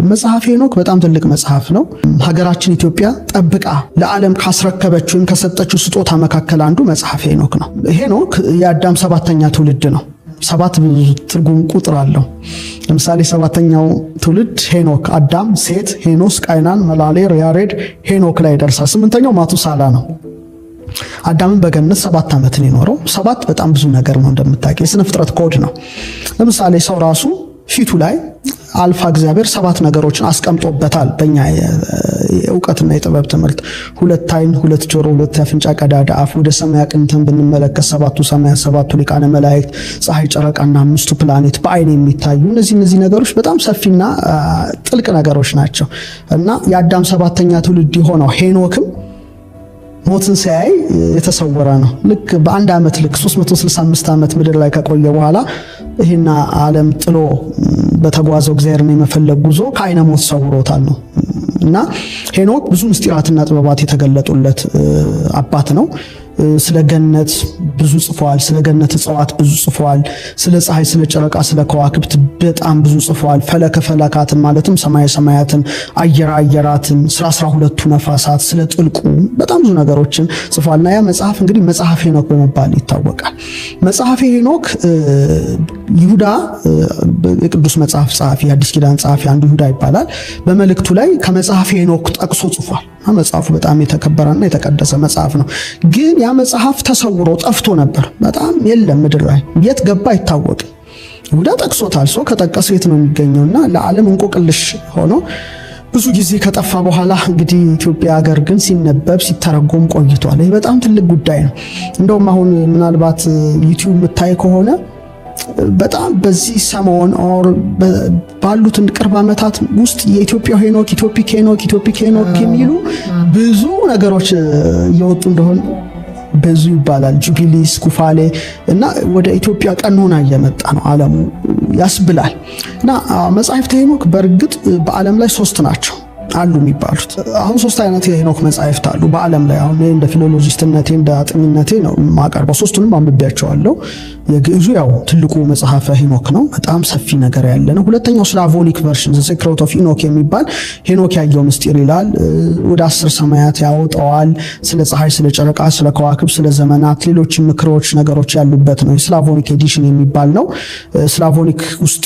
መጽሐፈ ሄኖክ በጣም ትልቅ መጽሐፍ ነው። ሀገራችን ኢትዮጵያ ጠብቃ ለዓለም ካስረከበችው ከሰጠችው ስጦታ መካከል አንዱ መጽሐፈ ሄኖክ ነው። ሄኖክ የአዳም ሰባተኛ ትውልድ ነው። ሰባት ትርጉም ቁጥር አለው። ለምሳሌ ሰባተኛው ትውልድ ሄኖክ አዳም፣ ሴት፣ ሄኖስ፣ ቃይናን፣ መላሌር፣ ያሬድ ሄኖክ ላይ ደርሳ ስምንተኛው ማቱሳላ ነው። አዳምን በገነት 7 ዓመት ነው የኖረው። 7 በጣም ብዙ ነገር ነው እንደምታውቂው፣ የሥነ ፍጥረት ኮድ ነው። ለምሳሌ ሰው ራሱ ፊቱ ላይ አልፋ እግዚአብሔር 7 ነገሮችን አስቀምጦበታል። በእኛ የእውቀትና የጥበብ ትምህርት 2 ዓይን፣ 2 ጆሮ፣ 2 አፍንጫ ቀዳዳ አፍ፣ ወደ ሰማይ አቅንተን ብንመለከት 7ቱ ሰማያት፣ 7ቱ ሊቃነ መላእክት፣ ፀሐይ፣ ጨረቃና 5ቱ ፕላኔት በአይን የሚታዩ እነዚህ ነገሮች በጣም ሰፊና ጥልቅ ነገሮች ናቸው እና የአዳም 7ኛ ትውልድ የሆነው ሄኖክም ሞትን ሲያይ የተሰወረ ነው። ልክ በአንድ ዓመት ልክ 365 ዓመት ምድር ላይ ከቆየ በኋላ ይሄና ዓለም ጥሎ በተጓዘው እግዚአብሔርን የመፈለግ ጉዞ ከዓይነ ሞት ሰውሮታል ነው እና ሄኖክ ብዙ ምስጢራትና ጥበባት የተገለጡለት አባት ነው። ስለ ገነት ብዙ ጽፏል። ስለ ገነት እጽዋት ብዙ ጽፏል። ስለ ፀሐይ፣ ስለ ጨረቃ፣ ስለ ከዋክብት በጣም ብዙ ጽፏል። ፈለከ ፈለካትን ማለትም ሰማየ ሰማያትን፣ አየረ አየራትን፣ ስለ 12ቱ ነፋሳት፣ ስለ ጥልቁ በጣም ብዙ ነገሮችን ጽፏልና ያ መጽሐፍ እንግዲህ መጽሐፈ ሄኖክ በመባል ይታወቃል። መጽሐፈ ሄኖክ ይሁዳ የቅዱስ መጽሐፍ ጸሐፊ፣ የአዲስ ኪዳን ጸሐፊ አንዱ ይሁዳ ይባላል። በመልእክቱ ላይ ከመጽሐፈ ሄኖክ ጠቅሶ ጽፏል። መጽሐፉ በጣም የተከበረና የተቀደሰ መጽሐፍ ነው። ግን ያ መጽሐፍ ተሰውሮ ጠፍቶ ነበር። በጣም የለም ምድር ላይ የት ገባ አይታወቅም። ይሁዳ ጠቅሶታል። ሰው ከጠቀሰው የት ነው የሚገኘውና ለዓለም እንቆቅልሽ ሆኖ ብዙ ጊዜ ከጠፋ በኋላ እንግዲህ ኢትዮጵያ ሀገር ግን ሲነበብ ሲተረጎም ቆይቷል። ይህ በጣም ትልቅ ጉዳይ ነው። እንደውም አሁን ምናልባት ዩቲዩብ የምታይ ከሆነ በጣም በዚህ ሰሞን ባሉት ቅርብ ዓመታት ውስጥ የኢትዮጵያ ሄኖክ፣ ኢትዮፒክ ሄኖክ የሚሉ ብዙ ነገሮች እየወጡ እንደሆነ ብዙ ይባላል። ጁቢሊስ፣ ኩፋሌ እና ወደ ኢትዮጵያ ቀኖና እየመጣ ነው ዓለሙ ያስብላል። እና መጽሐፍተ ሄኖክ በእርግጥ በዓለም ላይ 3 ናቸው አሉ የሚባሉት። አሁን 3 አይነት የሄኖክ መጽሐፍት አሉ በዓለም ላይ። አሁን እንደ ፊሎሎጂስትነቴ እንደ አጥኚነቴ ነው የማቀርበው። 3ቱንም አንብቤያቸዋለሁ። የግዕዙ ያው ትልቁ መጽሐፈ ሄኖክ ነው፣ በጣም ሰፊ ነገር ያለ ነው። ሁለተኛው ስላቮኒክ ቨርሽን ዘ ሴክሬት ኦፍ ኢኖክ የሚባል ሄኖክ ያየው ምስጢር ይላል። ወደ 10 ሰማያት ያወጣዋል። ስለ ፀሐይ፣ ስለ ጨረቃ፣ ስለ ከዋክብት፣ ስለ ዘመናት፣ ሌሎች ምክሮች ነገሮች ያሉበት ነው። ስላቮኒክ ኤዲሽን የሚባል ነው። ስላቮኒክ ውስጥ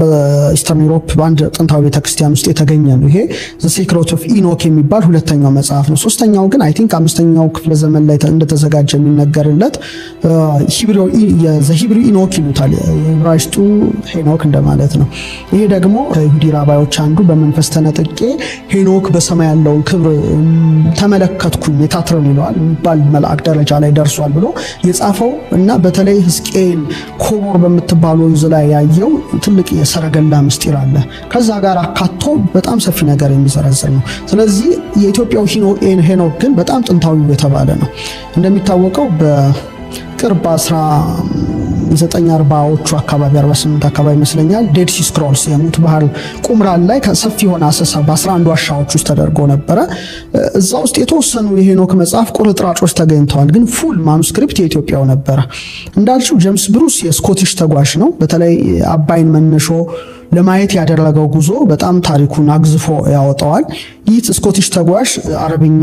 በኢስተርን ዩሮፕ በአንድ ጥንታዊ ቤተክርስቲያን ውስጥ የተገኘ ነው። ይሄ ዘ ሴክሬት ኦፍ ኢኖክ የሚባል ሁለተኛው መጽሐፍ ነው። ሶስተኛው ግን አይ ቲንክ 5ኛው ክፍለ ዘመን ላይ እንደተዘጋጀ የሚነገርለት የሂብሩ ኢኖክ ይሉታል። የዕብራይስጡ ሄኖክ እንደማለት ነው። ይሄ ደግሞ ከይሁዲ ራባዮች አንዱ በመንፈስ ተነጥቄ ሄኖክ በሰማይ ያለውን ክብር ተመለከትኩኝ የታትረን ይለዋል የሚባል መልአክ ደረጃ ላይ ደርሷል ብሎ የጻፈው እና በተለይ ሕዝቅኤል ኮቦር በምትባል ወንዝ ላይ ያየው ትልቅ የሰረገላ ምስጢር አለ። ከዛ ጋር አካቶ በጣም ሰፊ ነገር የሚዘረዝር ነው። ስለዚህ የኢትዮጵያው ሄኖክ ግን በጣም ጥንታዊ የተባለ ነው። እንደሚታወቀው በቅርብ 1940ዎቹ አካባቢ 48 አካባቢ ይመስለኛል ዴድ ሲ ስክሮልስ የሙት ባህር ቁምራን ላይ ከሰፊ የሆነ አሰሳ በ11 ዋሻዎች ውስጥ ተደርጎ ነበረ። እዛ ውስጥ የተወሰኑ የሄኖክ መጽሐፍ ቁርጥራጮች ተገኝተዋል። ግን ፉል ማኑስክሪፕት የኢትዮጵያው ነበረ። እንዳልሽው ጄምስ ብሩስ የስኮቲሽ ተጓዥ ነው። በተለይ አባይን መነሾ ለማየት ያደረገው ጉዞ በጣም ታሪኩን አግዝፎ ያወጣዋል። ይህ ስኮቲሽ ተጓዥ አረብኛ፣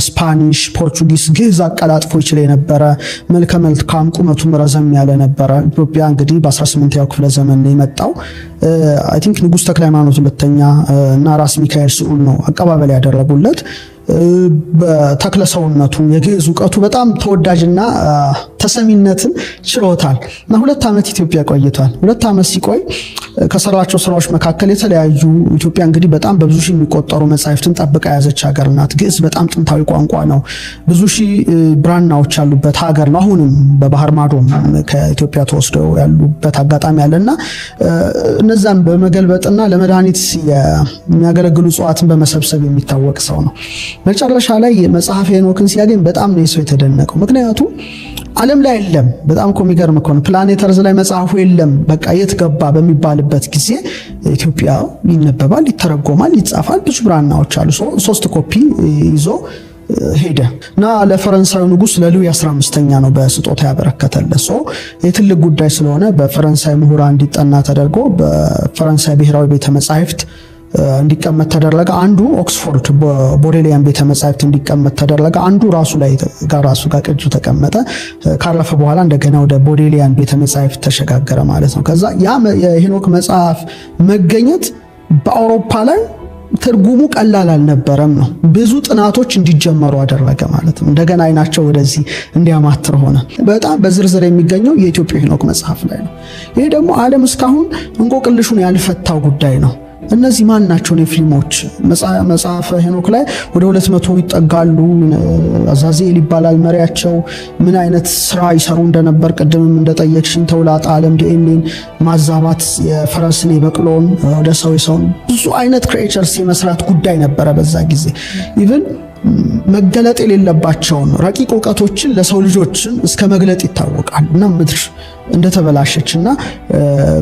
ስፓኒሽ፣ ፖርቹጊዝ፣ ግዕዝ አቀላጥፎ ይችል የነበረ መልከ መልካም ቁመቱም ረዘም ያለ ነበረ። ኢትዮጵያ እንግዲህ በ18ኛው ክፍለ ዘመን ነው የመጣው። አይ ቲንክ ንጉሥ ተክለ ሃይማኖት ሁለተኛ እና ራስ ሚካኤል ስዑል ነው አቀባበል ያደረጉለት። በተክለ ሰውነቱ የግዕዝ እውቀቱ በጣም ተወዳጅና ተሰሚነትን ችሎታል እና 2 ዓመት ኢትዮጵያ ቆይቷል። 2 ዓመት ሲቆይ ከሰራቸው ስራዎች መካከል የተለያዩ ኢትዮጵያ እንግዲህ በጣም በብዙ ሺህ የሚቆጠሩ መጻሕፍትን ጠብቃ የያዘች ሀገር ናት። ግዕዝ በጣም ጥንታዊ ቋንቋ ነው። ብዙ ሺህ ብራናዎች ያሉበት ሀገር ነው። አሁንም በባህር ማዶ ከኢትዮጵያ ተወስደው ያሉበት አጋጣሚ አለና እነዛን በመገልበጥና ለመድኃኒት የሚያገለግሉ እጽዋትን በመሰብሰብ የሚታወቅ ሰው ነው። መጨረሻ ላይ መጽሐፈ ሄኖክን ሲያገኝ በጣም ነው ሰው የተደነቀው። ምክንያቱም ዓለም ላይ የለም። በጣም እኮ የሚገርም እኮ ነው። ፕላኔት እርዝ ላይ መጽሐፉ የለም በቃ የት ገባ በሚባልበት ጊዜ ኢትዮጵያ ይነበባል፣ ይተረጎማል፣ ይጻፋል። ብዙ ብራናዎች አሉ። 3 ኮፒ ይዞ ሄደ እና ለፈረንሳዩ ንጉስ ለሉዊ 15ኛ ነው በስጦታ ያበረከተለት። የትልቅ ጉዳይ ስለሆነ በፈረንሳይ ምሁራን እንዲጠና ተደርጎ በፈረንሳይ ብሔራዊ ቤተ መጻሕፍት እንዲቀመጥ ተደረገ። አንዱ ኦክስፎርድ ቦዴሊያን ቤተ መጻሕፍት እንዲቀመጥ ተደረገ። አንዱ ራሱ ጋር ቅጁ ተቀመጠ። ካረፈ በኋላ እንደገና ወደ ቦዴሊያን ቤተ መጻሕፍት ተሸጋገረ ማለት ነው። ከዛ ያ የሄኖክ መጽሐፍ መገኘት በአውሮፓ ላይ ትርጉሙ ቀላል አልነበረም ነው። ብዙ ጥናቶች እንዲጀመሩ አደረገ ማለት ነው። እንደገና አይናቸው ወደዚህ እንዲያማትር ሆነ። በጣም በዝርዝር የሚገኘው የኢትዮጵያ ሄኖክ መጽሐፍ ላይ ነው። ይሄ ደግሞ ዓለም እስካሁን እንቆቅልሹን ያልፈታው ጉዳይ ነው። እነዚህ ማን ናቸው? ኔፊሊሞች መጽሐፈ ሄኖክ ላይ ወደ 200 ይጠጋሉ። አዛዜል ይባላል መሪያቸው። ምን አይነት ስራ ይሰሩ እንደነበር ቅድምም እንደጠየቅሽኝ ተውላጠ ዓለም ዲኤንኤን ማዛባት፣ የፈረስን የበቅሎን ወደ ሰው የሰውን ብዙ አይነት ክሬቸርስ የመስራት ጉዳይ ነበረ በዛ ጊዜ። ኢቭን መገለጥ የሌለባቸውን ረቂቅ እውቀቶችን ለሰው ልጆችን እስከ መግለጥ ይታወቃል። እና ምድር እንደተበላሸችና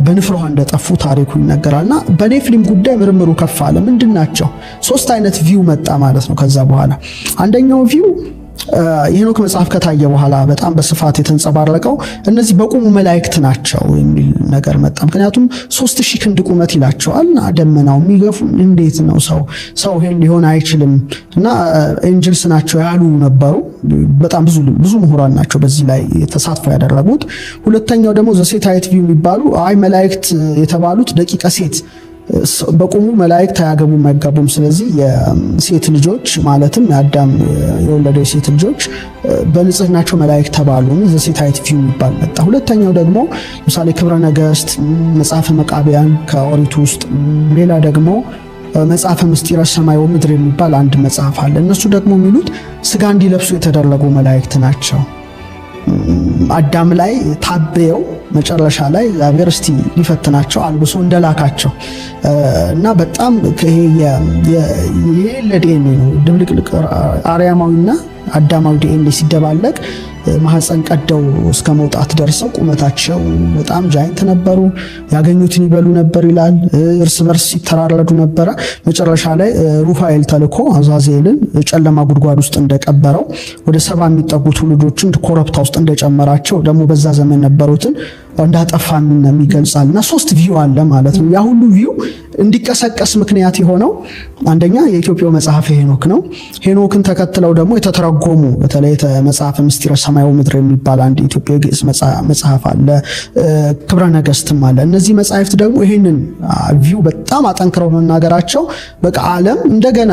በንፍሯ እንደጠፉ ታሪኩ ይነገራልና በኔፊሊም ጉዳይ ምርምሩ ከፍ አለ። ምንድናቸው? 3 አይነት ቪው መጣ ማለት ነው። ከዛ በኋላ አንደኛው ቪው የሄኖክ መጽሐፍ ከታየ በኋላ በጣም በስፋት የተንጸባረቀው እነዚህ በቁሙ መላእክት ናቸው የሚል ነገር መጣ። ምክንያቱም 3000 ክንድ ቁመት ይላቸዋል። ደመናው የሚገፉ እንዴት ነው ሰው ይሄን ሊሆን አይችልም እና ኤንጅልስ ናቸው ያሉ ነበሩ። በጣም ብዙ ምሁራን ናቸው በዚህ ላይ ተሳትፎ ያደረጉት። ሁለተኛው ደግሞ ዘሴታይት ቪው የሚባሉ መላእክት የተባሉት ደቂቀ ሴት በቁሙ መላእክት አያገቡም አይጋቡም። ስለዚህ የሴት ልጆች ማለትም የአዳም የወለደው የሴት ልጆች በንጽህናቸው መላእክት ተባሉ። ዘሴታይት ቪው ይባል መጣ። ሁለተኛው ደግሞ ለምሳሌ ክብረ ነገሥት፣ መጽሐፈ መቃብያን ከኦሪቱ ውስጥ፣ ሌላ ደግሞ መጽሐፈ ምስጢረ ሰማይ ወምድር የሚባል አንድ መጽሐፍ አለ። እነሱ ደግሞ የሚሉት ስጋ እንዲለብሱ የተደረጉ መላእክት ናቸው። አዳም ላይ ታበየው መጨረሻ ላይ እግዚአብሔር እስቲ ሊፈትናቸው አልብሶ እንደላካቸው እና በጣም ይሄ ለዲኤንኤ ነው ድብልቅልቅ አርያማዊና አዳማዊ ዲኤንኤ ሲደባለቅ ማህፀን ቀደው እስከ መውጣት ደርሰው ቁመታቸው በጣም ጃይንት ነበሩ። ያገኙትን ይበሉ ነበር ይላል። እርስ በርስ ሲተራረዱ ነበረ። መጨረሻ ላይ ሩፋኤል ተልኮ አዛዜልን ጨለማ ጉድጓድ ውስጥ እንደቀበረው ወደ 70 የሚጠጉ ትውልዶችን ኮረብታ ውስጥ እንደጨመራቸው ደግሞ በዛ ዘመን ነበሩትን እንዳጠፋም የሚገልጻልና 3 ቪው አለ ማለት ነው። ያ ሁሉ ቪው እንዲቀሰቀስ ምክንያት የሆነው አንደኛ የኢትዮጵያው መጽሐፈ ሄኖክ ነው። ሄኖክን ተከትለው ደግሞ የተተረጎሙ በተለይ መጽሐፈ ምስጢረ ሰማይ ወምድር የሚባል አንድ ኢትዮጵያዊ ግዕዝ መጽሐፍ አለ። ክብረ ነገሥትም አለ። እነዚህ መጽሐፍት ደግሞ ይሄንን ቪው በጣም አጠንክረው መናገራቸው በቃ ዓለም እንደገና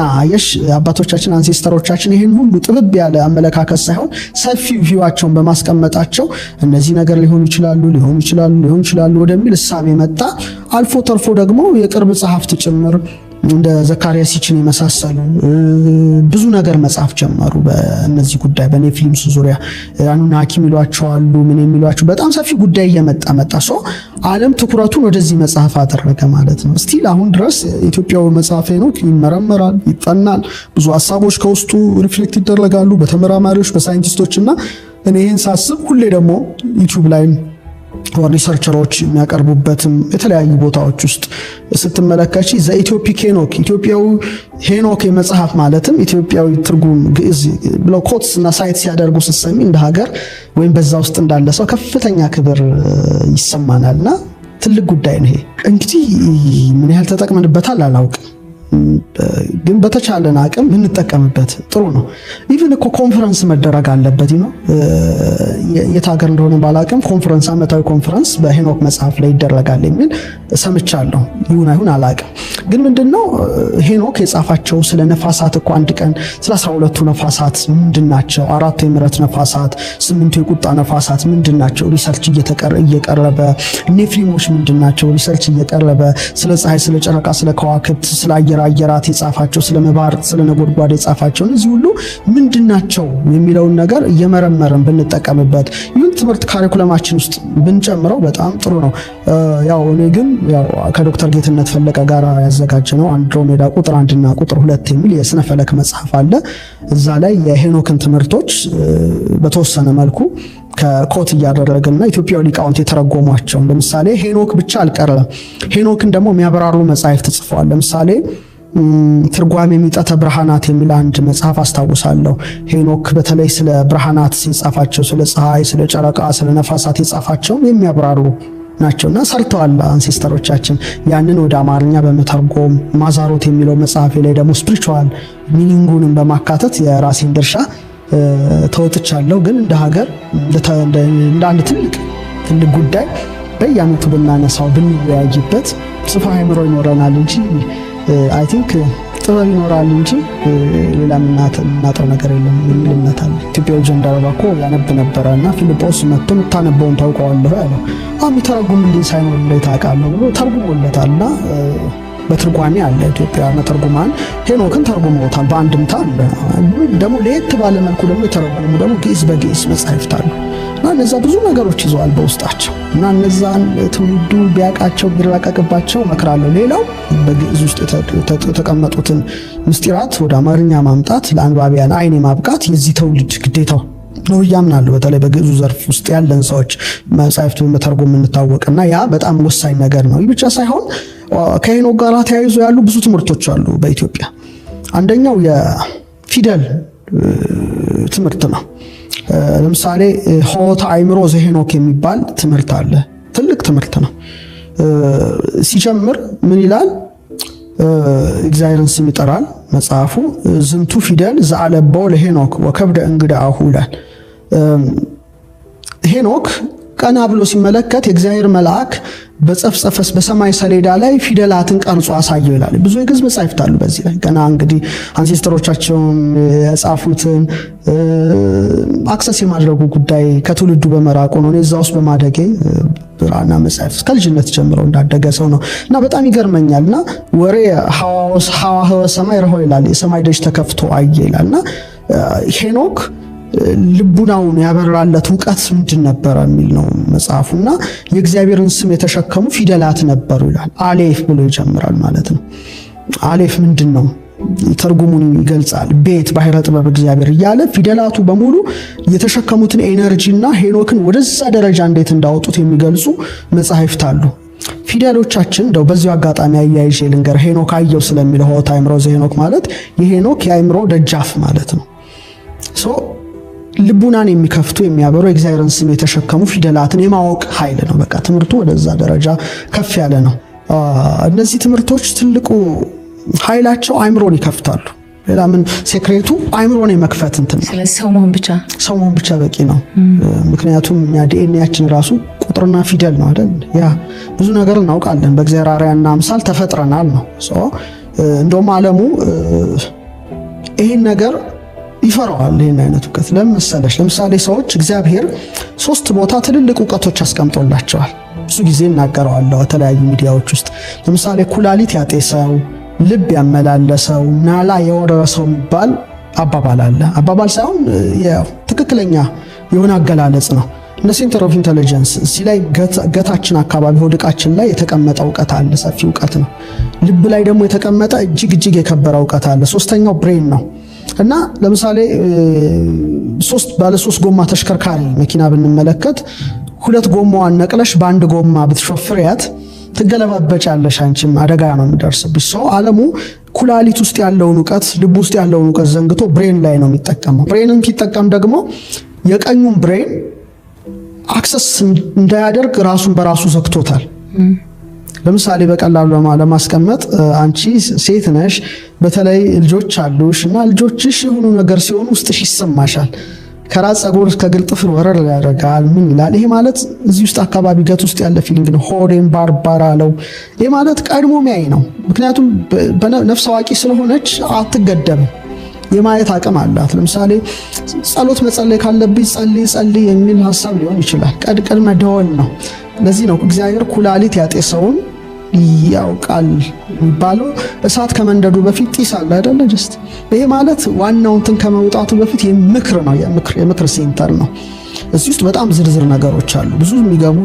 አባቶቻችን አንሴስተሮቻችን ይሄን ሁሉ ጥብብ ያለ አመለካከት ሳይሆን ሰፊ ቪዋቸውን በማስቀመጣቸው እነዚህ ነገር ሊሆኑ ይችላሉ ወደሚል እሳቤ መጣ። አልፎ ተርፎ ደግሞ የቅርብ ጸሐፍት ጭምር እንደ ዘካርያስ ይችን የመሳሰሉ ብዙ ነገር መጻፍ ጀመሩ በእነዚህ ጉዳይ በኔፊሊምስ ዙሪያ። አኑናኪ የሚሏቸው አሉ፣ ምን የሚሏቸው በጣም ሰፊ ጉዳይ እየመጣ ሰው ዓለም ትኩረቱን ወደዚህ መጽሐፍ አደረገ ማለት ነው። ስቲል አሁን ድረስ ኢትዮጵያው መጽሐፈ ሄኖክ ይመረመራል፣ ይጠናል። ብዙ ሀሳቦች ከውስጡ ሪፍሌክት ይደረጋሉ በተመራማሪዎች በሳይንቲስቶች እና እኔ ይህን ሳስብ ሁሌ ደግሞ ዩቲዩብ ላይ ሪሰርቸሮች የሚያቀርቡበትም የተለያዩ ቦታዎች ውስጥ ስትመለከቺ ዘኢትዮፒክ ሄኖክ ኢትዮጵያዊ ሄኖክ የመጽሐፍ ማለትም ኢትዮጵያዊ ትርጉም ግዕዝ ብለው ኮትስ እና ሳይት ሲያደርጉ ስትሰሚ እንደ ሀገር ወይም በዛ ውስጥ እንዳለ ሰው ከፍተኛ ክብር ይሰማናልና ትልቅ ጉዳይ ነው ይሄ። እንግዲህ ምን ያህል ተጠቅመንበታል አላውቅም፣ ግን በተቻለን አቅም እንጠቀምበት ጥሩ ነው። ኢቭን እኮ ኮንፈረንስ መደረግ አለበት ነው። የት ሀገር እንደሆነ ባላቅም ኮንፈረንስ ዓመታዊ ኮንፈረንስ በሄኖክ መጽሐፍ ላይ ይደረጋል የሚል ሰምቻለሁ። ይሁን አይሁን አላቅም፣ ግን ምንድነው ሄኖክ የጻፋቸው ስለ ነፋሳት እኮ አንድ ቀን ስለ 12ቱ ነፋሳት ምንድናቸው፣ 4 የምሕረት ነፋሳት፣ 8 የቁጣ ነፋሳት ምንድናቸው ሪሰርች እየቀረበ ኔፊሊሞች ምንድናቸው ሪሰርች እየቀረበ ስለ ፀሐይ፣ ስለ ጨረቃ፣ ስለ ከዋክብት፣ ስለ አየራት የጻፋቸው ስለ መባር፣ ስለ ነጎድጓድ የጻፋቸው እነዚህ ሁሉ ምንድናቸው የሚለውን ነገር እየመረመረን ብንጠቀምበት ይሁን ትምህርት ካሪኩለማችን ውስጥ ብንጨምረው በጣም ጥሩ ነው። ያው እኔ ግን ከዶክተር ጌትነት ፈለቀ ጋር ያዘጋጀነው አንድሮሜዳ ቁጥር 1 እና ቁጥር 2 የሚል የስነ ፈለክ መጽሐፍ አለ። እዛ ላይ የሄኖክን ትምህርቶች በተወሰነ መልኩ ከኮት እያደረገና ኢትዮጵያዊ ሊቃውንት የተረጎሟቸው ለምሳሌ ሄኖክ ብቻ አልቀረም። ሄኖክን ደግሞ የሚያበራሩ መጽሐፍት ጽፈዋል። ለምሳሌ ትርጓሜ ሚጠተ ብርሃናት የሚል አንድ መጽሐፍ አስታውሳለሁ። ሄኖክ በተለይ ስለ ብርሃናት የጻፋቸው ስለ ፀሐይ፣ ስለ ጨረቃ፣ ስለ ነፋሳት የጻፋቸው የሚያብራሩ ናቸውና ሰርተዋል አንሴስተሮቻችን ያንን ወደ አማርኛ በመተርጎም ማዛሮት የሚለው መጽሐፌ ላይ ደግሞ ስፒሪቹዋል ሚኒንጉንም በማካተት የራሴን ድርሻ ተወጥቻለሁ። ግን እንደ ሀገር እንደ አንድ ትልቅ ጉዳይ በየዓመቱ ብናነሳው ብንወያይበት ጽፋ አእምሮ ይኖረናል እንጂ አይ ቲንክ ጥበብ ይኖራል እንጂ ሌላ ምናጠው ነገር የለም የሚል እምነት አለ። ኢትዮጵያዊ ጀንደረባ እኮ ያነብ ነበረና ፊልጶስ መጥቶ የምታነበውን ታውቀዋለህ ያለው የሚተረጉምልኝ ሳይኖር ላይ ታውቃለህ ብሎ ተርጉሞለታልና በትርጓሜ አለ። ኢትዮጵያ መተርጉማን ሄኖክን ተርጉመውታል በአንድምታ አለ። ደግሞ ለየት ባለ መልኩ ደግሞ የተረጎሙ ደግሞ ግዕዝ በግዕዝ መጻሕፍት አሉ እና እነዛ ብዙ ነገሮች ይዘዋል በውስጣቸው እና እነዛን ትውልዱ ቢያውቃቸው ቢራቀቅባቸው እመክራለሁ። ሌላው በግዕዝ ውስጥ የተቀመጡትን ምስጢራት ወደ አማርኛ ማምጣት ለአንባቢያን አይን ማብቃት የዚህ ትውልድ ግዴታው ነው ያምናሉ። በተለይ በግዕዙ ዘርፍ ውስጥ ያለን ሰዎች መጻሕፍቱን መተርጎም እንታወቅና ያ በጣም ወሳኝ ነገር ነው። ይህ ብቻ ሳይሆን ከሄኖክ ጋር ተያይዞ ያሉ ብዙ ትምህርቶች አሉ በኢትዮጵያ። አንደኛው የፊደል ትምህርት ነው። ለምሳሌ ሆታ አእምሮ ዘሄኖክ የሚባል ትምህርት አለ። ትልቅ ትምህርት ነው። ሲጀምር ምን ይላል? እግዚአብሔርን ስም ይጠራል መጽሐፉ። ዝንቱ ፊደል ዘአለበው ለሄኖክ ወከብደ እንግዳሁ ይላል። ሄኖክ ቀና ብሎ ሲመለከት የእግዚአብሔር መልአክ በጸፍጸፈስ በሰማይ ሰሌዳ ላይ ፊደላትን ቀርጾ አሳየው ይላል። ብዙ የግዕዝ መጻሕፍት አሉ በዚህ ላይ ገና እንግዲህ አንሴስተሮቻቸውን የጻፉትን አክሰስ የማድረጉ ጉዳይ ከትውልዱ በመራቁ ነው። እኔ እዛ ውስጥ በማደጌ ብራና መጻሕፍት ከልጅነት ጀምሮ እንዳደገ ሰው ነው እና በጣም ይገርመኛልና ወሬ ሐዋህወ ሰማይ ረሆ ይላል። የሰማይ ደጅ ተከፍቶ አየ ይላልና ሄኖክ ልቡናውን ያበራለት ዕውቀት ምንድን ነበረ የሚል ነው መጽሐፉና የእግዚአብሔርን ስም የተሸከሙ ፊደላት ነበሩ ይላል። አሌፍ ብሎ ይጀምራል ማለት ነው። አሌፍ ምንድን ነው? ትርጉሙን ይገልጻል። ቤት ባሕረ ጥበብ እግዚአብሔር እያለ ፊደላቱ በሙሉ የተሸከሙትን ኤነርጂና ሄኖክን ወደዛ ደረጃ እንዴት እንዳወጡት የሚገልጹ መጽሐፍት አሉ። ፊደሎቻችን እንደው በዚሁ አጋጣሚ አያይዤ ልንገር። ሄኖክ አየው ስለሚለው ሆታ አእምሮ ዘሄኖክ ማለት የሄኖክ የአእምሮ ደጃፍ ማለት ነው። ልቡናን የሚከፍቱ የሚያበሩ የእግዚአብሔርን ስም የተሸከሙ ፊደላትን የማወቅ ኃይል ነው። በቃ ትምህርቱ ወደዛ ደረጃ ከፍ ያለ ነው። እነዚህ ትምህርቶች ትልቁ ኃይላቸው አእምሮን ይከፍታሉ። ሌላ ምን ሴክሬቱ አእምሮን የመክፈት እንትን ነው። ሰው መሆን ብቻ በቂ ነው። ምክንያቱም እኛ ዲኤንኤያችን ራሱ ቁጥርና ፊደል ነው አይደል? ያ ብዙ ነገር እናውቃለን። በእግዚአብሔር አርአያና አምሳል ተፈጥረናል ነው። እንደውም ዓለሙ ይህን ነገር ይፈራዋል። ይህን አይነት እውቀት ለምን መሰለሽ? ለምሳሌ ሰዎች እግዚአብሔር 3 ቦታ ትልልቅ እውቀቶች አስቀምጦላቸዋል። ብዙ ጊዜ እናገረዋለሁ በተለያዩ ሚዲያዎች ውስጥ። ለምሳሌ ኩላሊት ያጤሰው፣ ልብ ያመላለሰው፣ ናላ የወረሰው የሚባል አባባል አለ። አባባል ሳይሆን ትክክለኛ የሆነ አገላለጽ ነው። እንደ ሴንተር ኦፍ ኢንተለጀንስ እዚህ ላይ ገታችን አካባቢ ሆድቃችን ላይ የተቀመጠ እውቀት አለ። ሰፊ እውቀት ነው። ልብ ላይ ደግሞ የተቀመጠ እጅግ የከበረ እውቀት አለ። 3ኛው ብሬን ነው። እና ለምሳሌ ባለ 3 ጎማ ተሽከርካሪ መኪና ብንመለከት 2 ጎማዋን ነቅለሽ በአንድ ጎማ ብትሾፍሪያት ትገለባበጫለሽ። አንቺም አደጋ ነው የሚደርስብሽ። ዓለሙ ኩላሊት ውስጥ ያለውን እውቀት ልብ ውስጥ ያለውን እውቀት ዘንግቶ ብሬን ላይ ነው የሚጠቀመው። ብሬንን ሲጠቀም ደግሞ የቀኙን ብሬን አክሰስ እንዳያደርግ ራሱን በራሱ ዘግቶታል። ለምሳሌ በቀላሉ ለማስቀመጥ አንቺ ሴት ነሽ፣ በተለይ ልጆች አሉሽ እና ልጆችሽ የሆኑ ነገር ሲሆኑ ውስጥሽ ይሰማሻል። ከራስ ፀጉር እስከ ግል ጥፍር ወረር ያደርጋል። ምን ይላል? ይሄ ማለት እዚህ ውስጥ አካባቢ ገት ውስጥ ያለ ፊሊንግ ነው። ሆዴን ባርባር አለው። ይሄ ማለት ቀድሞ ሚያይ ነው። ምክንያቱም ነፍስ አዋቂ ስለሆነች አትገደብም። የማየት አቅም አላት። ለምሳሌ ጸሎት መጸለይ ካለብኝ ጸልይ የሚል ሐሳብ ሊሆን ይችላል። ቀድመ ደወል ነው። ለዚህ ነው እግዚአብሔር ኩላሊት ያጤሰውን ያውቃል የሚባለው። እሳት ከመንደዱ በፊት ጢስ አለ አይደለ? ጀስት ይሄ ማለት ዋናው እንትን ከመውጣቱ በፊት የምክር ነው። የምክር ሴንተር ነው። እዚህ ውስጥ በጣም ዝርዝር ነገሮች አሉ። ብዙ የሚገቡ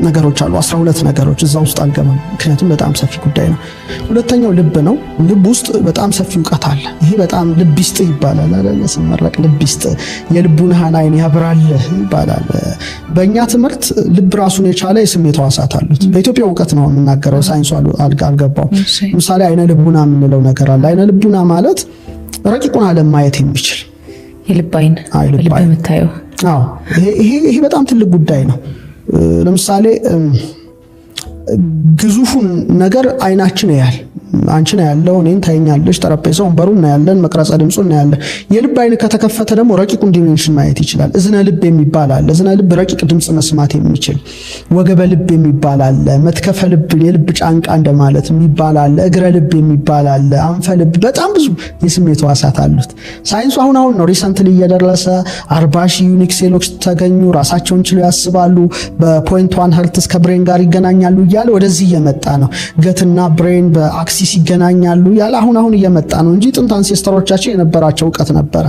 ነገሮች አሉ። 12 ነገሮች እዛ ውስጥ አልገባም፣ ምክንያቱም በጣም ሰፊ ጉዳይ ነው። ሁለተኛው ልብ ነው። ልብ ውስጥ በጣም ሰፊ እውቀት አለ። ይሄ በጣም ልብ ይስጥ ይባላል አይደል? ሲመረቅ ልብ ይስጥ የልቡናህን ዓይን ያብራልህ ይባላል። በእኛ ትምህርት ልብ ራሱን የቻለ የስሜት ሕዋሳት አሉት። በኢትዮጵያ እውቀት ነው የምናገረው፣ ሳይንሱ አልገባው። ለምሳሌ አይነ ልቡና የምንለው ነገር አለ። አይነ ልቡና ማለት ረቂቁን ዓለም ማየት የሚችል የልብ ዓይን ልብ የምታየው። ይሄ በጣም ትልቅ ጉዳይ ነው። ለምሳሌ ግዙፉን ነገር አይናችን ያያል። አንቺን ያለው እኔን ታይኛለሽ፣ ጠረጴዛው ወንበሩን ያለን መቅረጸ ድምጹን ያለን። የልብ አይን ከተከፈተ ደግሞ ረቂቁን ዲሜንሽን ማየት ይችላል። እዝነ ልብ የሚባል አለ። እዝነ ልብ ረቂቅ ድምጽ መስማት የሚችል። ወገበ ልብ የሚባል አለ። መትከፈ ልብ የልብ ጫንቃ እንደማለት የሚባል አለ። እግረ ልብ የሚባል አለ። አንፈ ልብ፣ በጣም ብዙ የስሜት ሕዋሳት አሉት። ሳይንሱ አሁን ነው ሪሰንትሊ እየደረሰ 40,000 ዩኒክ ሴሎች ተገኙ፣ ራሳቸውን ችለው ያስባሉ፣ በ0.1 ሄርትዝ ከብሬን ጋር ይገናኛሉ እያለ ወደዚህ እየመጣ ነው። ገትና ብሬን በአክሲስ ይገናኛሉ ያለ አሁን እየመጣ ነው እንጂ ጥንት አንሴስተሮቻችን የነበራቸው እውቀት ነበረ።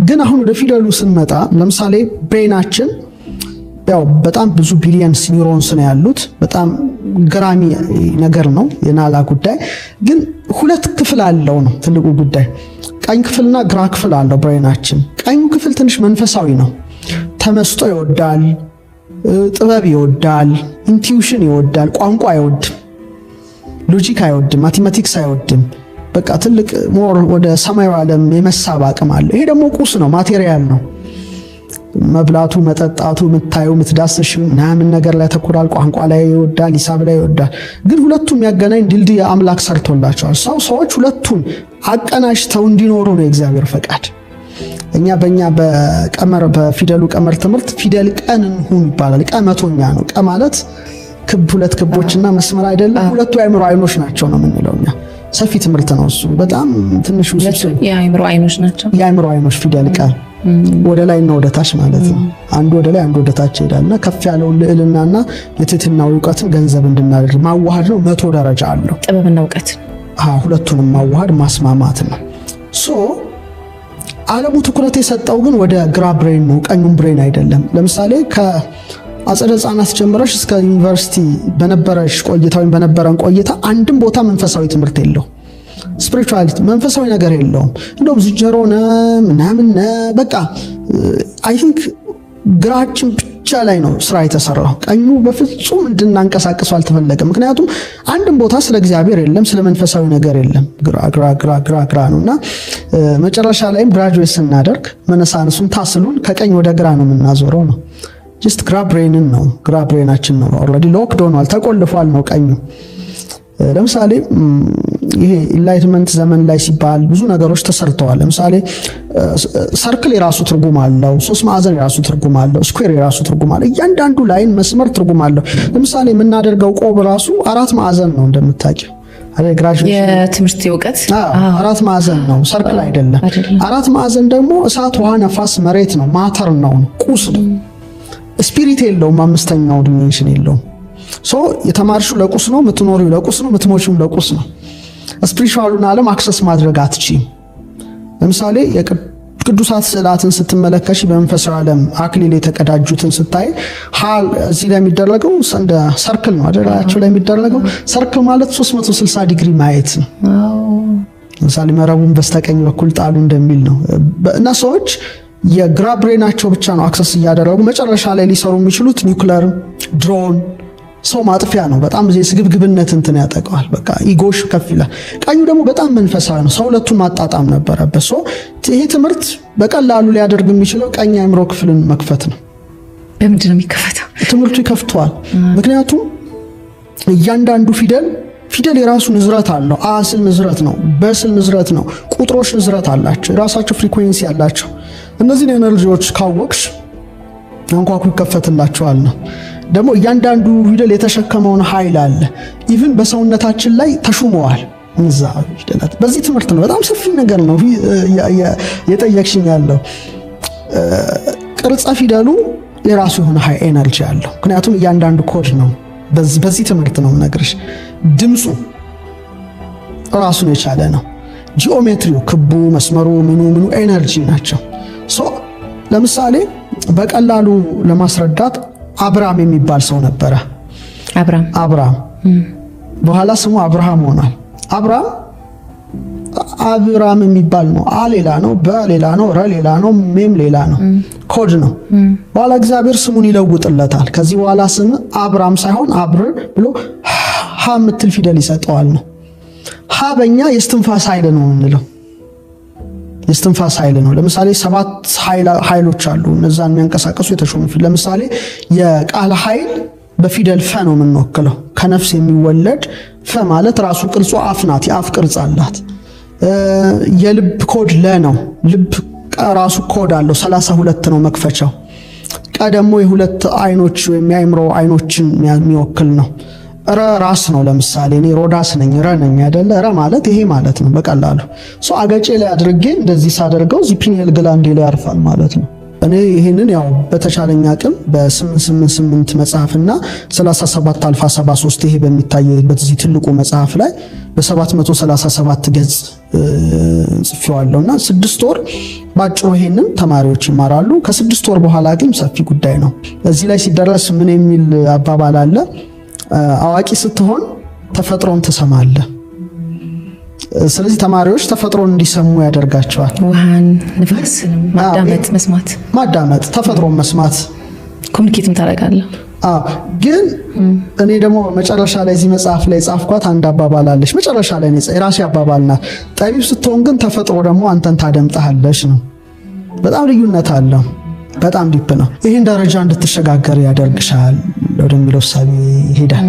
ግን አሁን ወደ ፊደሉ ስንመጣ ለምሳሌ ብሬናችን ያው በጣም ብዙ ቢሊየንስ ኒውሮንስ ነው ያሉት። በጣም ገራሚ ነገር ነው የናላ ጉዳይ። ግን ሁለት ክፍል አለው ነው ትልቁ ጉዳይ። ቀኝ ክፍልና ግራ ክፍል አለው ብሬናችን። ቀኙ ክፍል ትንሽ መንፈሳዊ ነው። ተመስጦ ይወዳል፣ ጥበብ ይወዳል፣ ኢንቲዩሽን ይወዳል፣ ቋንቋ አይወድም፣ ሎጂክ አይወድም፣ ማቴማቲክስ አይወድም። በቃ ትልቅ ሞር ወደ ሰማያዊ ዓለም የመሳብ አቅም አለ። ይሄ ደግሞ ቁስ ነው፣ ማቴሪያል ነው። መብላቱ፣ መጠጣቱ፣ ምታዩ፣ ምትዳስሽው ምናምን ነገር ላይ ተኩራል። ቋንቋ ላይ ይወዳል፣ ሂሳብ ላይ ይወዳል። ግን ሁለቱም ያገናኝ ድልድይ አምላክ ሰርቶላቸዋል። ሰዎች ሁለቱን አቀናጅተው እንዲኖሩ ነው የእግዚአብሔር ፈቃድ። እኛ በእኛ በቀመር በፊደሉ ቀመር ትምህርት ፊደል ቀን እንሁን ይባላል። ቀ መቶኛ ነው። ቀ ማለት ክብ ሁለት ክቦችና መስመር አይደለም። ሁለቱ የአእምሮ አይኖች ናቸው ነው የምንለው እኛ። ሰፊ ትምህርት ነው እሱ። በጣም ትንሹ የአእምሮ አይኖች ናቸው። የአእምሮ አይኖች ፊደል ቀ ወደ ላይና ወደ ታች ማለት ነው። አንዱ ወደ ላይ አንዱ ወደ ታች ይሄዳልና ከፍ ያለውን ልዕልናና የትህትናው ዕውቀትን ገንዘብ እንድናደርግ ማዋሃድ ነው። 100 ደረጃ አለው ጥበብና ዕውቀት። ሁለቱንም ማዋሃድ ማስማማት ነው። ዓለሙ ትኩረት የሰጠው ግን ወደ ግራ ብሬን ነው፣ ቀኙን ብሬን አይደለም። ለምሳሌ ከአጸደ ሕፃናት ጀምረሽ እስከ ዩኒቨርሲቲ በነበረሽ ቆይታ ወይም በነበረን ቆይታ አንድም ቦታ መንፈሳዊ ትምህርት የለው። ስፒሪቹዋሊቲ መንፈሳዊ ነገር የለውም። እንደውም ዝንጀሮ ምናምን በቃ አይ ቲንክ ግራችን ብቻ ላይ ነው ስራ የተሰራው። ቀኙ በፍጹም እንድናንቀሳቀሱ አልተፈለገም። ምክንያቱም አንድም ቦታ ስለ እግዚአብሔር የለም፣ ስለ መንፈሳዊ ነገር የለም። ግራ ነውና መጨረሻ ላይም ግራጁዌት ስናደርግ መነሳንሱን ታስሉን ከቀኝ ወደ ግራ ነው የምናዞረው ነው። ጀስት ግራ ብሬንን ነው፣ ግራ ብሬናችን ነው ኦልሬዲ ሎክድ ሆኗል፣ ተቆልፏል ነው ቀኙ። ለምሳሌ ይሄ ኢንላይትመንት ዘመን ላይ ሲባል ብዙ ነገሮች ተሰርተዋል። ለምሳሌ ሰርክል የራሱ ትርጉም አለው፣ 3 ማዕዘን የራሱ ትርጉም አለው፣ ስኩዌር የራሱ ትርጉም አለው። እያንዳንዱ ላይን መስመር ትርጉም አለው። ለምሳሌ የምናደርገው ቆብ ራሱ 4 ማዕዘን ነው እንደምታውቂው። የትምህርት ዕውቀት 4 ማዕዘን ነው፣ ሰርክል አይደለም። 4 ማዕዘን ደግሞ እሳት፣ ውሃ፣ ነፋስ፣ መሬት ነው፣ ማተር ነው፣ ቁስ ነው። ስፒሪት የለውም፣ 5ኛው ዲሜንሽን የለውም። የተማርሹ ለቁስ ነው፣ የምትኖሪው ለቁስ ነው፣ የምትሞቺው ለቁስ ነው። ስፒሪቹዋሉን ዓለም አክሰስ ማድረግ አትችይም። ለምሳሌ የቅዱሳት ስዕላትን ስትመለከሽ በመንፈሳዊ ዓለም አክሊል የተቀዳጁትን ስታይ እዚህ ላይ የሚደረገው እንደ ሰርክል ነው አይደላቸው ላይ የሚደረገው ሰርክል ማለት 360 ዲግሪ ማየት ነው። ለምሳሌ መረቡን በስተቀኝ በኩል ጣሉ እንደሚል ነው። እና ሰዎች የግራ ብሬናቸው ብቻ ነው አክሰስ እያደረጉ መጨረሻ ላይ ሊሰሩ የሚችሉት ኒውክለር፣ ድሮን፣ ሰው ማጥፊያ ነው። በጣም ስግብግብነት እንትን ያጠቀዋል። በቃ ኢጎሽ ከፍ ይላል። ቀኙ ደግሞ በጣም መንፈሳዊ ነው። ሰው ሁለቱን ማጣጣም ነበረበት። ይሄ ትምህርት በቀላሉ ሊያደርግ የሚችለው ቀኝ አእምሮ ክፍልን መክፈት ነው። በምንድን ነው የሚከፈተው? ትምህርቱ ይከፍተዋል። ምክንያቱም እያንዳንዱ ፊደል የራሱ ንዝረት አለው። አ ስል ንዝረት ነው፣ በስል ንዝረት ነው፣ ቁጥሮች ንዝረት አላቸው፣ የራሳቸው ፍሪኩዌንሲ አላቸው። እነዚህን ኤነርጂዎች ካወቅሽ አንኳኩ ይከፈትላቸዋል ነው። ደግሞ እያንዳንዱ ፊደል የተሸከመውን ኃይል አለ። ኢቭን በሰውነታችን ላይ ተሹመዋል እዛ ፊደላት። በዚህ ትምህርት ነው። በጣም ሰፊ ነገር ነው የጠየቅሽኝ ያለው። ቅርጸ ፊደሉ የራሱ የሆነ ሃይ ኤነርጂ አለው። ምክንያቱም እያንዳንዱ ኮድ ነው። በዚህ ትምህርት ነው የምነግርሽ። ድምፁ ራሱን የቻለ ነው። ጂኦሜትሪው፣ ክቡ፣ መስመሩ፣ ምኑ ኤነርጂ ናቸው። ለምሳሌ በቀላሉ ለማስረዳት አብራም የሚባል ሰው ነበረ። አብራም በኋላ ስሙ አብርሃም ሆኗል። አብራም የሚባል ነው። አ ሌላ ነው፣ በሌላ ነው፣ ረ ሌላ ነው፣ ሜም ሌላ ነው። ኮድ ነው። በኋላ እግዚአብሔር ስሙን ይለውጥለታል። ከዚህ በኋላ ስም አብራም ሳይሆን አብር ብሎ ሀ የምትል ፊደል ይሰጠዋል ነው። ሀ በእኛ የስትንፋስ ኃይል ነው የምንለው። የስትንፋስ ኃይል ነው። ለምሳሌ 7 ኃይሎች አሉ። እነዛን የሚያንቀሳቀሱ የተሾሙ ለምሳሌ የቃል ኃይል በፊደል ፈ ነው የምንወክለው። ከነፍስ የሚወለድ ፈ ማለት ራሱ ቅርጹ አፍ ናት፣ የአፍ ቅርጽ አላት። የልብ ኮድ ለ ነው። ልብ ራሱ ኮድ አለው፣ 32 ነው መክፈቻው። ቀ ደግሞ የሁለት አይኖች ወይም የአእምሮ አይኖችን የሚወክል ነው። ረ ራስ ነው። ለምሳሌ እኔ ሮዳስ ነኝ፣ ረ ነኝ አይደለ? ረ ማለት ይሄ ማለት ነው በቀላሉ። አገጬ ላይ አድርጌ እንደዚህ ሳደርገው እዚህ ፒኒየል ግላንዴ ላይ ያርፋል ማለት ነው። እኔ ይሄንን ያው በተቻለኛ አቅም በ888 መጽሐፍና 37 አልፋ 73 ይሄ በሚታየበት እዚህ ትልቁ መጽሐፍ ላይ በ737 ገጽ ጽፌዋለሁና 6 ወር ባጭሩ ይሄንን ተማሪዎች ይማራሉ። ከ6 ወር በኋላ ግን ሰፊ ጉዳይ ነው። እዚህ ላይ ሲደረስ ምን የሚል አባባል አለ? አዋቂ ስትሆን ተፈጥሮን ትሰማለህ። ስለዚህ ተማሪዎች ተፈጥሮን እንዲሰሙ ያደርጋቸዋል። ውሃን፣ ንፋስንም ማዳመጥ፣ ተፈጥሮን መስማት፣ ኮሚኒኬትም ታደርጋለህ። ግን እኔ ደግሞ መጨረሻ ላይ እዚህ መጽሐፍ ላይ ጻፍኳት አንድ አባባል አለች። መጨረሻ ላይ የራሴ አባባል ናት። ጠቢብ ስትሆን ግን ተፈጥሮ ደግሞ አንተን ታደምጣለች ነው። በጣም ልዩነት አለው። በጣም ዲፕ ነው። ይህን ደረጃ እንድትሸጋገር ያደርግሻል ወደሚለው ሳቢ ይሄዳል።